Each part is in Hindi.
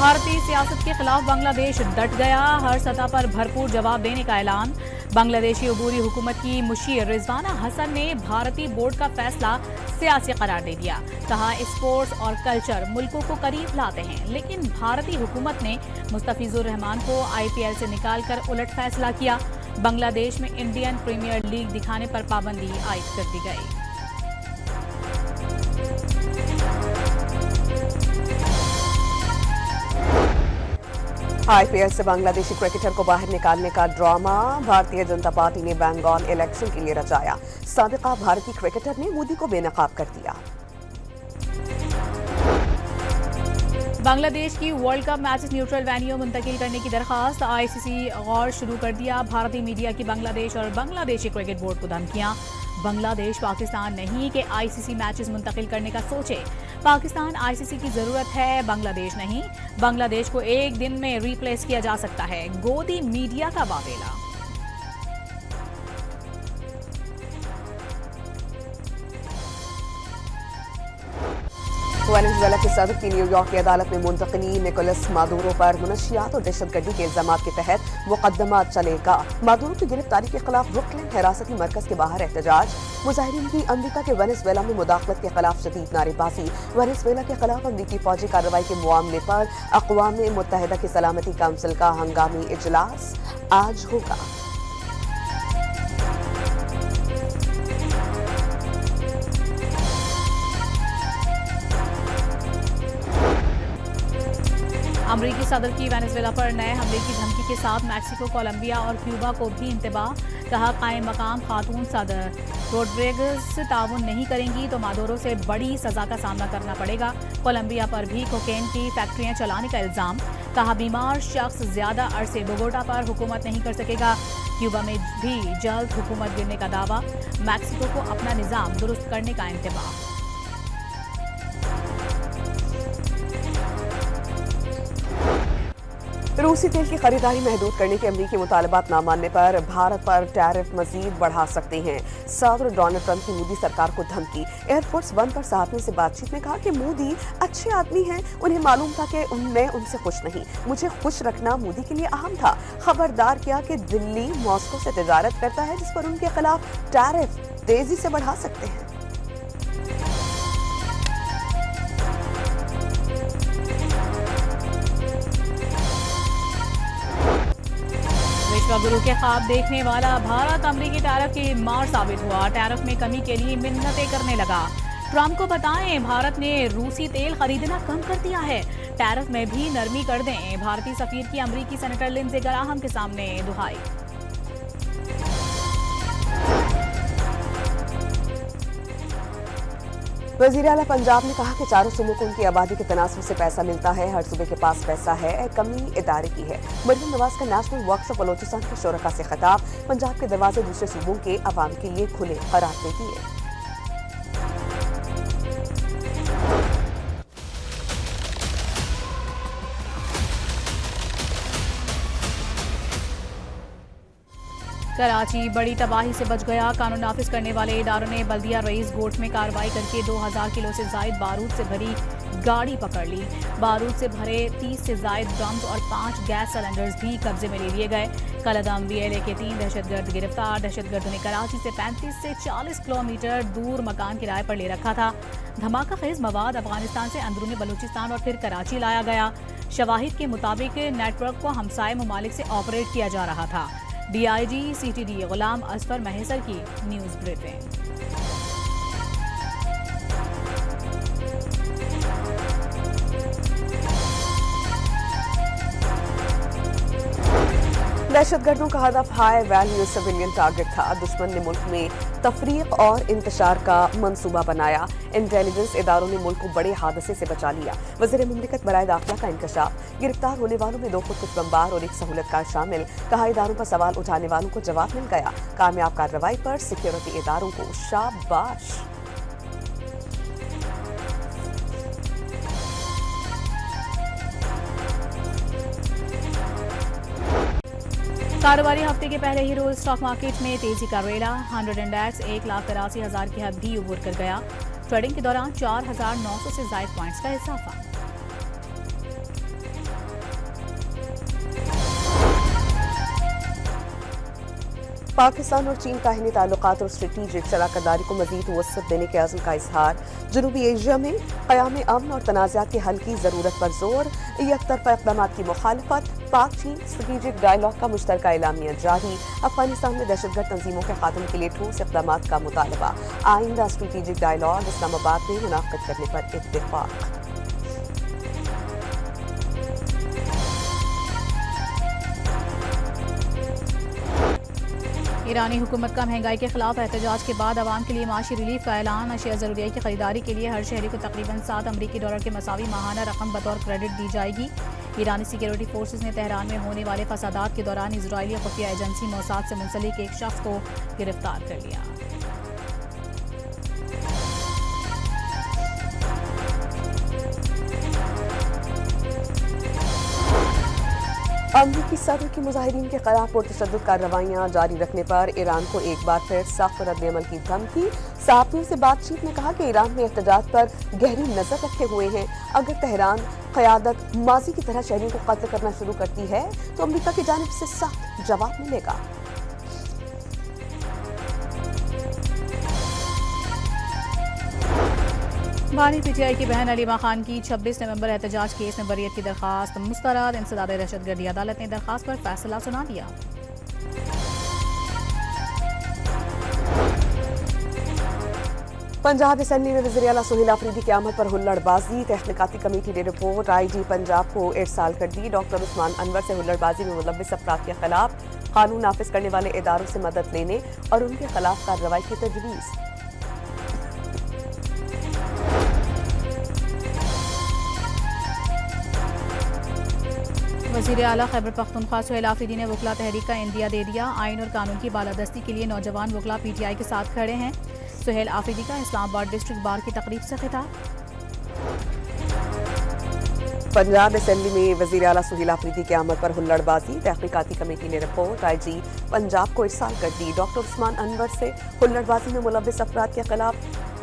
भारतीय सियासत के खिलाफ बांग्लादेश डट गया, हर सतह पर भरपूर जवाब देने का ऐलान। बांग्लादेशी अबूरी हुकूमत की मुशीर रिजवाना हसन ने भारतीय बोर्ड का फैसला सियासी करार दे दिया। कहा, स्पोर्ट्स और कल्चर मुल्कों को करीब लाते हैं, लेकिन भारतीय हुकूमत ने मुस्तफिजुर रहमान को IPL से निकालकर उलट फैसला किया। बांग्लादेश में इंडियन प्रीमियर लीग दिखाने पर पाबंदी आयद कर दी गई। IPL से बांग्लादेशी क्रिकेटर को बाहर निकालने का ड्रामा भारतीय जनता पार्टी ने बंगाल इलेक्शन के लिए रचाया। साबिका भारतीय क्रिकेटर ने मोदी को बेनकाब कर दिया। बांग्लादेश की world cup matches neutral venue मुंतकिल करने की दरखास्त, ICC गौर शुरू कर दिया। भारतीय मीडिया की बांग्लादेश और बांग्लादेशी क्रिकेट बोर्ड को धमकियां। बांग्लादेश पाकिस्तान नहीं कि ICC मैचेस मुंतकिल करने का सोचे। पाकिस्तान ICC की जरूरत है, बांग्लादेश नहीं। बांग्लादेश को एक दिन में रिप्लेस किया जा सकता है, गोदी मीडिया का वावेला। वेनेजुएला के सदर की न्यूयॉर्क की अदालत में मुंतकिली निकोलस मादुरो पर मुनशियात और दहशतगर्दी के इल्जाम के तहत मुकदमा चलेगा। मादुरो की गिरफ्तारी के खिलाफ ब्रुकलिन हिरासती मरकज के बाहर एहतजाज। मुजाहिरीन की अमरीका के वेनेजुएला में मुदाखलत के खिलाफ शदीद नारेबाजी। वेनेजुएला के खिलाफ अमरीकी फौजी कार्रवाई के मामले पर अक़वाम मुत्तहिदा की सलामती काउंसिल का हंगामी इजलास आज होगा। अमरीकी सदर की वेनेजुएला पर नए हमले की धमकी के साथ मैक्सिको, कोलंबिया और क्यूबा को भी इंतबाह। कहा, कायम मकाम खातून सदर रोड्रिगेज ताउन नहीं करेंगी तो मादुरो से बड़ी सजा का सामना करना पड़ेगा। कोलंबिया पर भी कोकेन की फैक्ट्रियां चलाने का इल्जाम। कहा, बीमार शख्स ज्यादा अरसे बोगोटा पर हुकूमत नहीं कर सकेगा। क्यूबा में भी जल्द हुकूमत गिरने का दावा। मैक्सिको को अपना निजाम दुरुस्त करने का इंतबाह। रूसी तेल की खरीदारी महदूद करने के अमरीकी मुतालबात न मानने पर भारत पर टैरिफ मजीद बढ़ा सकते हैं। सदर डोनाल्ड ट्रंप की मोदी सरकार को धमकी। एयरफोर्स वन पर साहबियों से बातचीत में कहा कि मोदी अच्छे आदमी हैं, उन्हें मालूम था कि मैं उनसे खुश नहीं। मुझे खुश रखना मोदी के लिए अहम था। खबरदार किया कि दिल्ली मॉस्को से तिजारत करता है, जिस पर उनके खिलाफ टैरिफ तेजी से बढ़ा सकते हैं। गुरु के ख्वाब देखने वाला भारत अमरीकी टैरिफ की मार साबित हुआ। टैरिफ में कमी के लिए मिन्नतें करने लगा। ट्रंप को बताएं, भारत ने रूसी तेल खरीदना कम कर दिया है, टैरिफ में भी नरमी कर दें। भारतीय सफीर की अमरीकी सेनेटर लिंडसे ग्राहम के सामने दुहाई। वज़ीर आला पंजाब ने कहा कि चारों सूबों को उनकी आबादी के तनासब से पैसा मिलता है। हर सूबे के पास पैसा है, कमी इदारे की है। मरियम नवाज का नेशनल वर्कशॉप बलोचिस्तान के शोरका से खिताब। पंजाब के दरवाजे दूसरे सूबों के अवाम के लिए खुले करार दे दिए। कराची बड़ी तबाही से बच गया। कानून नाफिज करने वाले इदारों ने बल्दिया रईस गोट में कार्रवाई करके 2000 किलो से जायद बारूद से भरी गाड़ी पकड़ ली। बारूद से भरे 30 से जायद ड्रम्स और 5 गैस सिलेंडर्स भी कब्जे में ले लिए गए। कलदम BLA के 3 दहशतगर्द गिरफ्तार। दहशतगर्दों ने कराची से 35 से 40 किलोमीटर दूर मकान किराए पर ले रखा था। धमाका खेज मवाद अफगानिस्तान से अंदरूनी बलूचिस्तान और फिर कराची लाया गया। शवाहिद के मुताबिक नेटवर्क को हमसाये ममालिक से ऑपरेट किया जा रहा था। DIG CTD गुलाम असफर महेसर की न्यूज ब्रीफिंग। दहशतगर्दों का हदफ हाई वैल्यू सिविलियन टारगेट था। दुश्मन ने मुल्क में तफरीक और इंतशार का मंसूबा बनाया। इंटेलिजेंस इदारों ने मुल्क को बड़े हादसे से बचा लिया। वज़ीर मुमलिकत बराए दाखिला का इंकशाफ। गिरफ्तार होने वालों में 2 खुदकुश बमबार और 1 सहूलतकार शामिल। कहा, इदारों पर सवाल उठाने वालों को जवाब मिल गया। कामयाब कार्रवाई पर सिक्योरिटी इदारों को शाबाश। कारोबारी हफ्ते के पहले ही रोज स्टॉक मार्केट में तेजी का रेला। 100 इंडेक्स 1,83,000 की हद भी उबूर कर गया। ट्रेडिंग के दौरान 4,900 से ज्यादा पॉइंट्स का इजाफा। पाकिस्तान और चीन का हिंदी ताल्लुकात और स्ट्रेटेजिक शराकतदारी को मजीद वसअत देने के अज़्म का इजहार। जनूबी एशिया में क़याम अमन और तनाज़ात के हल की ज़रूरत पर जोर। एकतरफा इक़दाम की मुखालफत। पाक चीन स्ट्रेटेजिक डायलॉग का मुश्तरका एलामिया जारी। अफगानिस्तान में दहशतगर्द तंजीमों के खात्मे के लिए ठोस इक़दाम का मुतालबा। आइंदा स्ट्रेटेजिक डायलॉग इस्लामाबाद में मुनाक़िद करने पर इत्तेफ़ाक़। ईरानी हुकूमत का महंगाई के खिलाफ एहतजाज के बाद अवाम के लिए माशी रिलीफ का ऐलान। अशिया ज़रूरिया की खरीदारी के लिए हर शहरी को तकरीबन 7 अमरीकी डॉलर के मसावी माहाना रकम बतौर क्रेडिट दी जाएगी। ईरानी सिक्योरिटी फोर्सेज ने तेहरान में होने वाले फसादात के दौरान इजरायली खुफिया एजेंसी मोसाद से मुंसलिक एक शख्स को गिरफ्तार कर लिया। अमरीकी सदर की मुजाहिरीन के खिलाफ पुरतशद्दुद कार्रवाइयां जारी रखने पर ईरान को एक बार फिर सख्त रद्द-ए-अमल की धमकी। सहाफ़ियों से बातचीत में कहा कि ईरान में एहतजाज पर गहरी नजर रखे हुए हैं। अगर तेहरान क़यादत माजी की तरह शहरियों को कत्ल करना शुरू करती है तो अमरीका की जानिब से सख्त जवाब मिलेगा। बानी पीटीआई की बहन अलीमा खान की 26 नवंबर एहतजाज केस में बरियत की दरखास्त मुस्तरद। इंसदाद दहशतगर्दी अदालत ने दरखास्त पर फैसला सुना दिया। पंजाब असम्बली में वज़ीर आला सुहेल आफरीदी की आमद पर हुल्लड़बाजी। तहकीकाती कमेटी ने रिपोर्ट आईजी पंजाब को इरसाल कर दी। डॉक्टर उस्मान अनवर से हुल्लड़बाजी में मुलव्विस अफराद के खिलाफ कानून नाफिज करने वाले इदारों से मदद लेने और उनके खिलाफ कार्रवाई की तजवीज़। वज़ीर आला खैबर पख्तूनख्वा सुहेल आफरीदी ने वकला तहरीक का इंदिया दे दिया। आइन और कानून की बालादस्ती के लिए नौजवान वकला पीटीआई के साथ खड़े हैं। सुहेल आफरीदी का इस्लामाबाद डिस्ट्रिक्ट बार की तकरीब से खिताब। पंजाब असम्बली में वज़ीर आला सुहेल आफरीदी की आमद पर हुल्लड़बाजी। तहकीकाती कमेटी ने रिपोर्ट आईजी पंजाब को इरसाल कर दी। डॉक्टर उस्मान अनवर से हुल्लड़बाजी में मुलव्विस अफराद के खिलाफ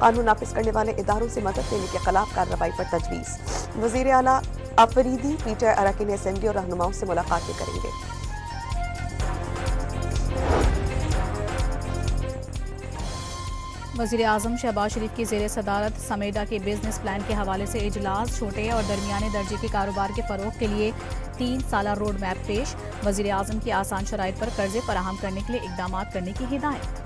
कानून नाफिज करने वाले इदारों से मदद लेने के खिलाफ कार्रवाई पर तजवीज़। वज़ीर आला आफरीदी पीटीआई अरकान असेंबली और रहनुमाओं से मुलाकातें करेंगे। वज़ीर आज़म शहबाज शरीफ की ज़ेर सदारत समेडा के बिजनेस प्लान के हवाले से इजलास। छोटे और दरमियाने दर्जे के कारोबार के फ़रोग़ के लिए 3 साला रोड मैप पेश। वज़ीर आज़म की आसान शराइत पर कर्जे फराहम करने के लिए इक़दाम करने की हिदायत।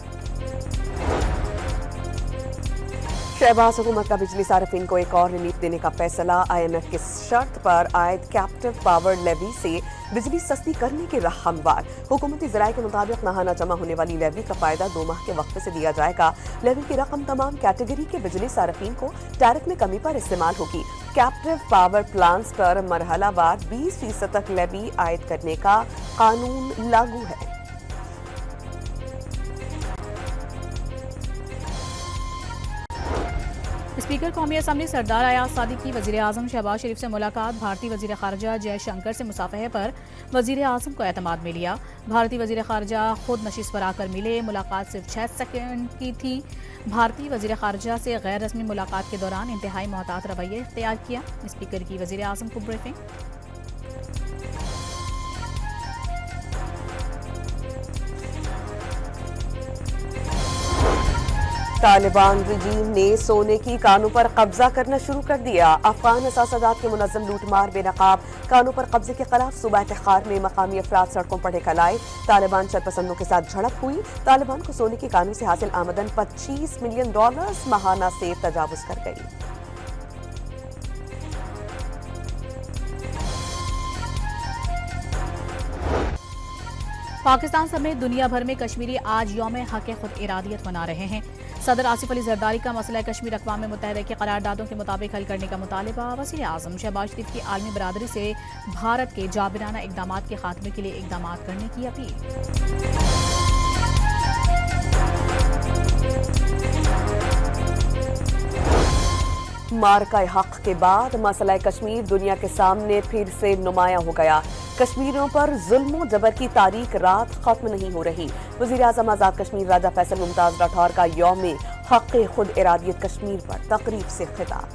शहबाज हुकूमत का बिजली सार्फिन को एक और रिलीफ देने का फैसला। IMF की शर्त पर आयद कैप्टिव पावर लेवी से बिजली सस्ती करने की राह हमवार। हुकूमती ज़राए के मुताबिक माहाना जमा होने वाली लेवी का फायदा 2 माह के वक्त से दिया जाएगा। लेवी की रकम तमाम कैटेगरी के बिजली सार्फिन को टैरिफ में कमी पर इस्तेमाल होगी। कैप्टिव पावर प्लांट्स पर मरहलावार 20% तक लेवी आयद करने का कानून लागू है। स्पीकर कौमी असम्बली सरदार अयाज सादिक की वज़ीर आज़म शहबाज शरीफ से मुलाकात। भारतीय वज़ीर ख़ारजा जयशंकर से मुसाफहे पर वज़ीर आज़म को एतमाद में लिया। भारतीय वज़ीर ख़ारजा खुद नशिस्त पर आकर मिले। मुलाकात सिर्फ 6 सेकंड की थी। भारतीय वज़ीर ख़ारजा से गैर रस्मी मुलाकात के दौरान इंतहाई मोहतात रवैया इख्तियार किया। स्पीकर की वज़ीर आज़म को ब्रीफिंग। तालिबान रजीम ने सोने की कानों पर कब्जा करना शुरू कर दिया। अफगान असासाजात के मुनज़्ज़म लूटमार बेनकाब कानों पर कब्जे के खिलाफ सुबह तखार में मकामी अफराद सड़कों पर निकल आए। तालिबान शरपसंदों के साथ झड़प हुई। तालिबान को सोने की कानों से हासिल आमदन $25 मिलियन माहाना से तजावुज कर गई। पाकिस्तान समेत दुनिया भर में कश्मीरी आज यौम हक खुद इरादियत मना रहे हैं। सदर आसिफ अली जरदारी का मसला कश्मीर अक़वाम मुत्तहिदा की करारदादों के मुताबिक हल करने का मुतालबा। वज़ीर आज़म शहबाज शरीफ की आलमी बरादरी से भारत के जाबिराना इक़दामात के खात्मे के लिए इक़दामात करने की अपील। मार्का हक के बाद मसला कश्मीर दुनिया के सामने फिर से नुमाया हो गया। कश्मीरियों पर जुल्म जबर की तारीख रात खत्म नहीं हो रही। वज़ीर आज़म आज़ाद कश्मीर राजा फैसल मुमताज़ राठौर का यौम हक़ खुद इरादियत कश्मीर पर तकरीब से खिताब।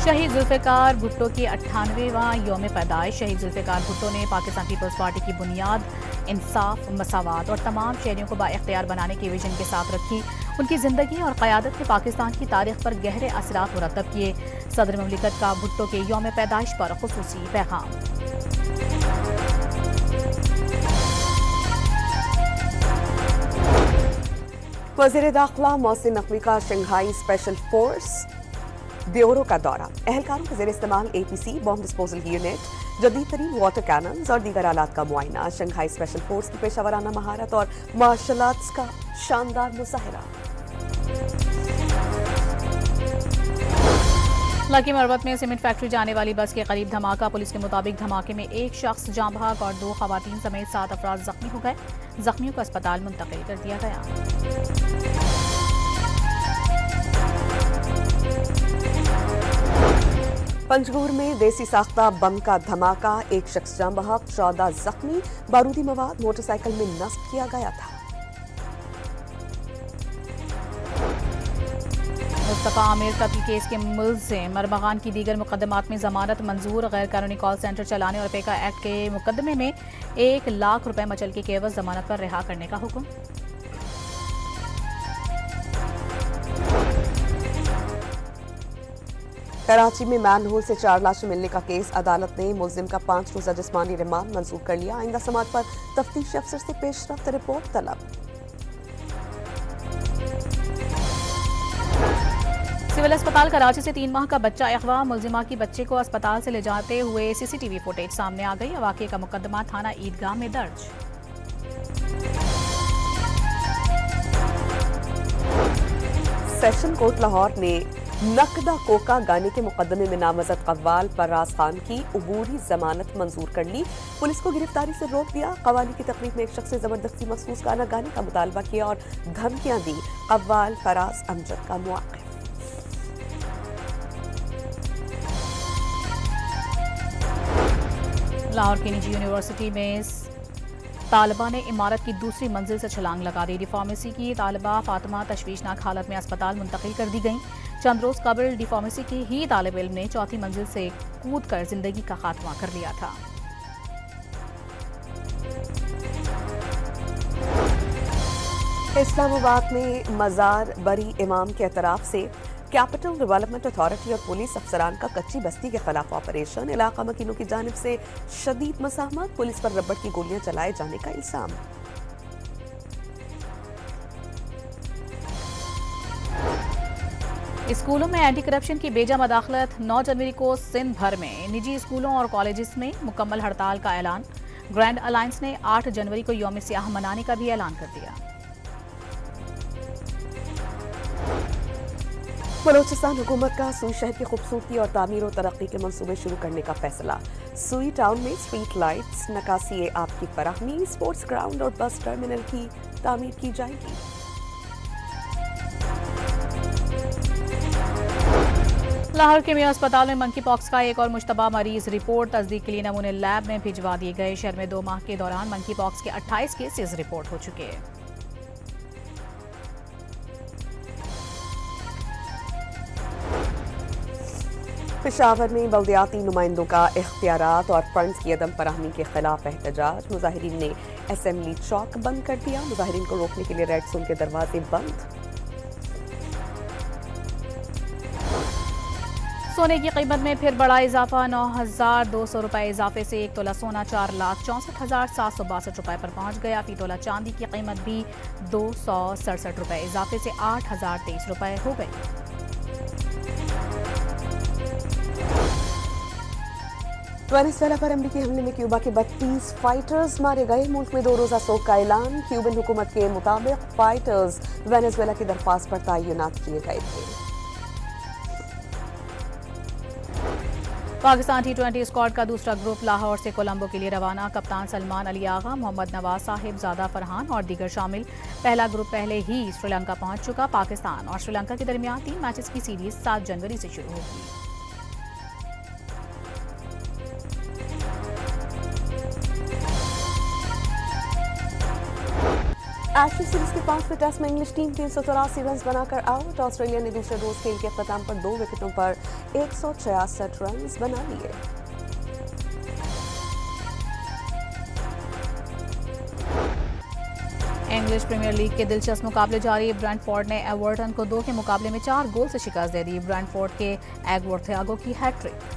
शहीद जुल्फिकार भुट्टो की 98वां यौम पैदाइश। शहीद जुल्फिकार भुट्टो ने पाकिस्तान पीपल्स पार्टी की बुनियाद इंसाफ, मसावात और तमाम शहरियों को बाइख्तियार बनाने के विजन के साथ रखी। उनकी जिंदगी और क़यादत ने पाकिस्तान की तारीख पर गहरे असरात मुरतब किए। सदर ममलिकत का भुट्टो के यौम पैदाइश पर खुसूसी पैगाम। वज़ीर दाखिला मोहसिन नकवी का शंघाई स्पेशल फोर्स ब्यूरो का दौरा। एहलकारों के ज़ेर इस्तेमाल APC, बॉम्ब डिस्पोजल यूनिट, जदीद तरीन वाटर कैनन्स और दीगर आलात का मुआयना। शंघाई स्पेशल फोर्स की पेशावराना महारत और मार्शल आर्ट्स का शानदार मुजाहिरा। लकी मरवत में सीमेंट फैक्ट्री जाने वाली बस के करीब धमाका। पुलिस के मुताबिक धमाके में एक शख्स जाँ बहक और 2 खवातीन समेत 7 अफराद जख्मी हो गए। जख्मियों को अस्पताल मुंतकिल कर दिया गया। पंजगुर में देसी साख्ता बम का धमाका, एक शख्स जाँ बहक, 14 जख्मी। बारूदी मवाद मोटरसाइकिल में नस्ब किया गया था। मुस्तफा आमिर कत्ल केस के मुल्जिम मरबगान की दीगर मुकदमात में जमानत मंजूर। गैर कानूनी कॉल सेंटर चलाने और पेका एक्ट के मुकदमे में 1 लाख रुपए मचल के एवज जमानत पर रिहा करने का हुक्म। कराची में मैनहोल से 4 लाशें मिलने का केस। अदालत ने मुल्जिम का 5 रोजा जिस्मानी रिमांड मंजूर कर लिया। आइंदा समात पर तफ्तीशी अफसर से पेशरफ्त रिपोर्ट तलब। सिविल अस्पताल कराची से 3 माह का बच्चा अगवा। मुल्जिमा की बच्चे को अस्पताल से ले जाते हुए CCTV फुटेज सामने आ गई। वाक़े का मुकदमा थाना ईदगाह में दर्ज। सेशन कोर्ट लाहौर ने नकदा कोका गाने के मुकदमे में नामजद कव्वाल फराज खान की उबूरी जमानत मंजूर कर ली। पुलिस को गिरफ्तारी से रोक दिया। कव्वाली की तकरीब में एक शख्स से जबरदस्ती मखसूस गाना गाने का मुतालबा किया और धमकियां दी। कव्वाल फराज अमजद का मुआक़िब। लाहौर की निजी यूनिवर्सिटी में तालिबा ने इमारत की दूसरी मंजिल से छलांग लगा दी। डिफार्मेसी की तालिबा फातिमा तशवीशनाक हालत में अस्पताल मुंतकिल कर दी गई। चंद रोज कबल डिफार्मेसी की ही तालिब इल्म ने 4थी मंजिल से कूद कर जिंदगी का खात्मा कर लिया था। इस्लामाबाद में मजार बरी इमाम के एतराफ से कैपिटल डेवलपमेंट अथॉरिटी और पुलिस अफसरान का कच्ची बस्ती के खिलाफ ऑपरेशन। इलाका मकीनों की जानिब से शदीद मसाहमत। पुलिस पर रबड़ की गोलियां चलाए जाने का इल्जाम। स्कूलों में एंटी करप्शन की बेजा मदाखलत। 9 जनवरी को सिंध भर में निजी स्कूलों और कॉलेजेस में मुकम्मल हड़ताल का ऐलान। ग्रैंड अलायंस ने 8 जनवरी को यौम सियाह मनाने का भी ऐलान कर दिया। बलोचिस्तान हुकूमत का सुई शहर की खूबसूरती और तामीर और तरक्की के मंसूबे शुरू करने का फैसला। सुई टाउन में स्ट्रीट लाइट्स, नकासी आब की फराहमी, स्पोर्ट्स ग्राउंड और बस टर्मिनल की तामीर की जाएगी। लाहौर के मियां अस्पताल में मंकी पॉक्स का एक और मुश्तबा मरीज रिपोर्ट तस्दीक के लिए नमूने लैब में भिजवा दिए गए। शहर में 2 माह के दौरान मंकी पॉक्स के 28 केसेस रिपोर्ट हो चुके हैं। पेशावर में बल्दियाती नुमाइंदों का इख्तियारात और फंड्स की अदम फराहमी के खिलाफ एहतजाज। मुजाहिरीन ने असेंबली चौक बंद कर दिया। मुजाहिरीन को रोकने के लिए रेड जोन के दरवाजे बंद। सोने की कीमत में फिर बड़ा इजाफा। 9,200 रुपए इजाफे से 1 तोला सोना 4,64,762 रुपए पर पहुंच गया। फी तोला चांदी की कीमत भी 267 रुपए इजाफे से 8,023 रुपए हो गई। वेनेजुएला पर अमेरिकी हमले में क्यूबा के 32 फाइटर्स मारे गए। मुल्क में 2 रोजा सोग का ऐलान। क्यूबन हुकूमत के मुताबिक फाइटर्स वेनेजुएला की दरख्वास्त पर तैनात किए गए थे। पाकिस्तान T20 स्क्वाड का दूसरा ग्रुप लाहौर से कोलंबो के लिए रवाना। कप्तान सलमान अली आगा, मोहम्मद नवाज साहिब ज़ादा फरहान और दीगर शामिल। पहला ग्रुप पहले ही श्रीलंका पहुंच चुका। पाकिस्तान और श्रीलंका के दरमियान 3 मैचेस की सीरीज 7 जनवरी से शुरू होगी। एशेज सीरीज के 5वें टेस्ट में इंग्लिश टीम 384 रन बनाकर आउट। ऑस्ट्रेलिया ने दूसरे रोज खेल के अख्ताम पर 2 विकेटों पर 166 रन बना लिए। इंग्लिश प्रीमियर लीग के दिलचस्प मुकाबले जारी। ब्रेंटफोर्ड ने एवर्टन को 2 के मुकाबले में 4 गोल से शिकस्त दे दी। ब्रेंटफोर्ड के एगवर्थ थियागो की हैट्रिक।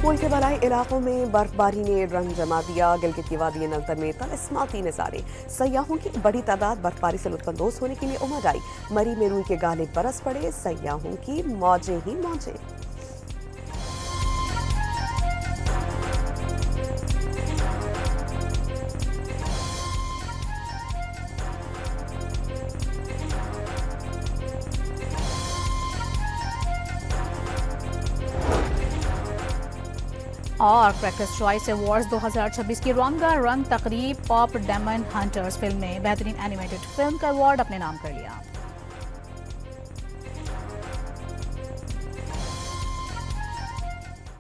मुल्क के बलाई इलाकों में बर्फबारी ने रंग जमा दिया। गिलगित की वादी नल्तर में तलस्माती नजारे। सयाहों की बड़ी तादाद बर्फबारी से लुत्फानंदोज होने के लिए उमड़ आई। मरी में रूई के गाले बरस पड़े। सयाहों की मौजें ही मौजें। और प्रैक्टिस चॉइस अवार्ड्स 2026 की रंगा रंग तकरीब पॉप डेमन हंटर्स फिल्म ने बेहतरीन एनिमेटेड फिल्म का अवार्ड अपने नाम कर लिया।